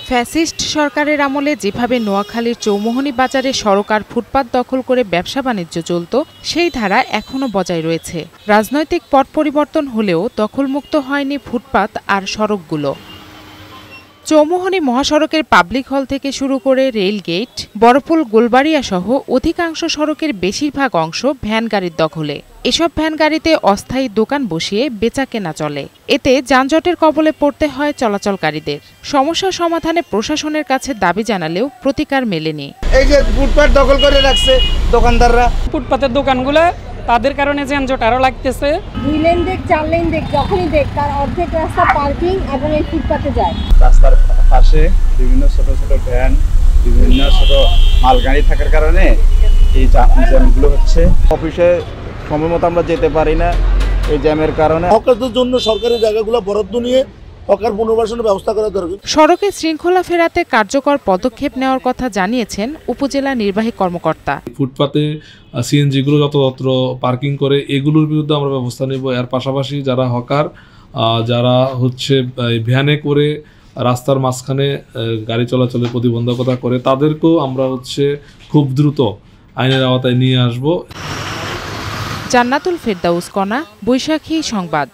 Fascist সরকারের আমলে যেভাবে নোয়াখালীর চৌমুহনী বাজারে সড়ক আর ফুটপাত দখল করে ব্যবসা বাণিজ্য চলত, সেই ধারা এখনও বজায় রয়েছে। রাজনৈতিক পট পরিবর্তন হলেও দখলমুক্ত হয়নি ফুটপাত আর সড়কগুলো। চৌমুহনী মহাসড়কের পাবলিক হল থেকে শুরু করে রেলগেট, বড়পুল, গোলবাড়িয়া সহ অধিকাংশ সড়কের বেশিরভাগ অংশ ভ্যান গাড়ির দখলে। এসব ভ্যান গাড়িতে অস্থায়ী দোকান বসিয়ে বেচাকেনা চলে। এতে যানজটের কবলে পড়তে হয় চলাচলকারীদের। সমস্যা সমাধানে প্রশাসনের কাছে দাবি জানালেও প্রতিকার মেলেনি। এই যে ফুটপাত দখল করে রাখছে দোকানদাররা, ফুটপাতের দোকানগুলো তাদের কারণে যানজট আরো লাগতেছে। 2 লেন দেখ 4 লেন দেখ যখনই দেখ তার অর্ধেক রাস্তা পার্কিং এবং এই ফুটপাতে যায়। রাস্তার পাশে বিভিন্ন ছোট ছোট ভ্যান, বিভিন্ন ছোট মালগাড়ি থাকার কারণে এই জ্যামগুলো হচ্ছে। অফিসে সময় মতো আমরা যেতে পারি না এই জ্যামের কারণে। হকারদের জন্য সরকারি জায়গাগুলো বরাদ্দ নিয়ে হকার পুনর্বাসনের ব্যবস্থা করা দরকার। সড়কে শৃঙ্খলা ফেরাতে কার্যকর পদক্ষেপ নেওয়ার কথা জানিয়েছেন উপজেলা নির্বাহী কর্মকর্তা। ফুটপাতে সিএনজিগুলো যত্র পার্কিং করে এগুলোর বিরুদ্ধে আমরা ব্যবস্থা নেব। এর পাশাপাশি যারা হকার, যারা হচ্ছে ভ্যানে করে রাস্তার মাঝখানে গাড়ি চলাচলের প্রতিবন্ধকতা করে, তাদেরকেও আমরা হচ্ছে খুব দ্রুত আইনের আওতায় নিয়ে আসব। জান্নাতুল ফেরদাউস কণা, বৈশাখী সংবাদ।